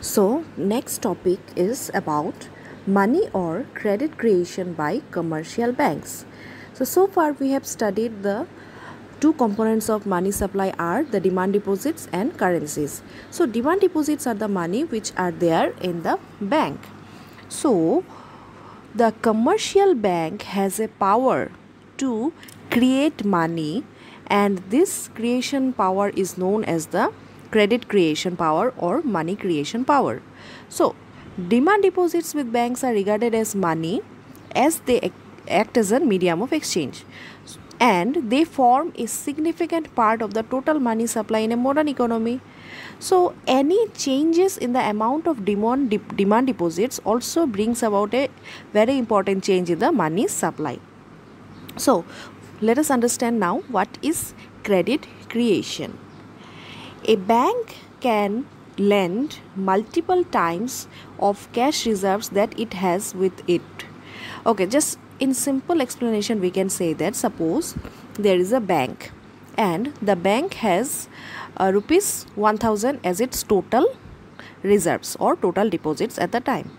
So, next topic is about money or credit creation by commercial banks. So far we have studied the two components of money supply are the demand deposits and currencies. So, demand deposits are the money which are there in the bank. So, the commercial bank has a power to create money, and this creation power is known as the credit creation power or money creation power. So, demand deposits with banks are regarded as money as they act as a medium of exchange, and they form a significant part of the total money supply in a modern economy. So, any changes in the amount of demand deposits also brings about a very important change in the money supply. So, let us understand now what is credit creation. A bank can lend multiple times of cash reserves that it has with it. Okay, just in simple explanation we can say that suppose there is a bank and the bank has rupees 1000 as its total reserves or total deposits at the time.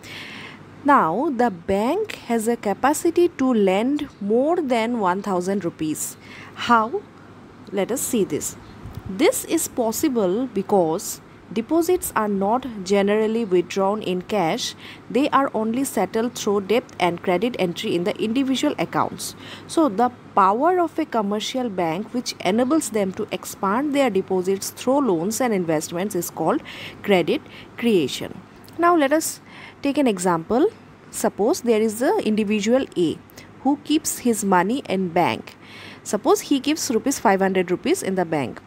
Now the bank has a capacity to lend more than 1000 rupees. How? Let us see this. This is possible because deposits are not generally withdrawn in cash, they are only settled through debit and credit entry in the individual accounts. So, the power of a commercial bank which enables them to expand their deposits through loans and investments is called credit creation. Now, let us take an example. Suppose there is an individual A who keeps his money in bank. Suppose he keeps rupees 500 rupees in the bank.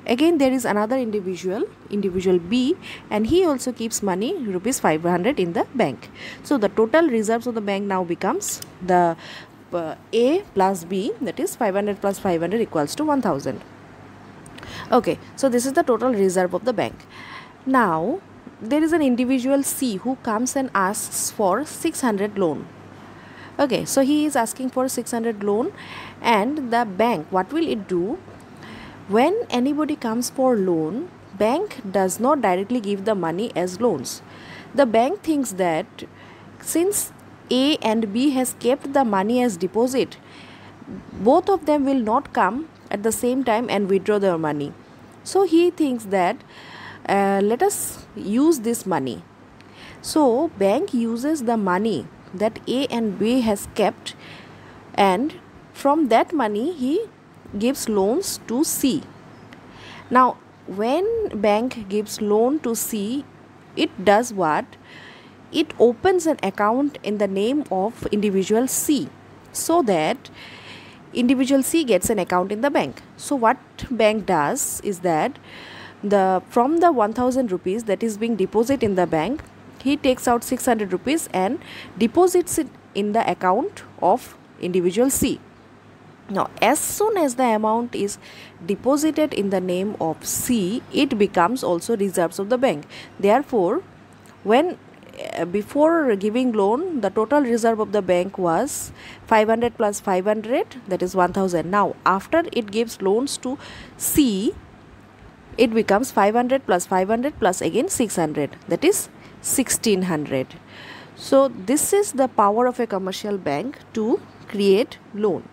Again there is another individual B, and he also keeps money rupees 500 in the bank. So the total reserves of the bank now becomes the A plus B, that is 500 plus 500 equals to 1000. Okay, so this is the total reserve of the bank. Now there is an individual C who comes and asks for 600 loan. Okay, so he is asking for 600 loan, and the bank, what will it do? When anybody comes for loan, bank does not directly give the money as loans. The bank thinks that since A and B has kept the money as deposit, both of them will not come at the same time and withdraw their money. So he thinks that let us use this money. So bank uses the money that A and B has kept, and from that money he gives loans to C. Now when bank gives loan to C, it does what? It opens an account in the name of individual C, so that individual C gets an account in the bank. So what bank does is that from the 1000 rupees that is being deposited in the bank, he takes out 600 rupees and deposits it in the account of individual C. Now, as soon as the amount is deposited in the name of C, it becomes also reserves of the bank. Therefore, when before giving loan, the total reserve of the bank was 500 plus 500, that is 1000. Now, after it gives loans to C, it becomes 500 plus 500 plus again 600, that is 1600. So, this is the power of a commercial bank to create loan.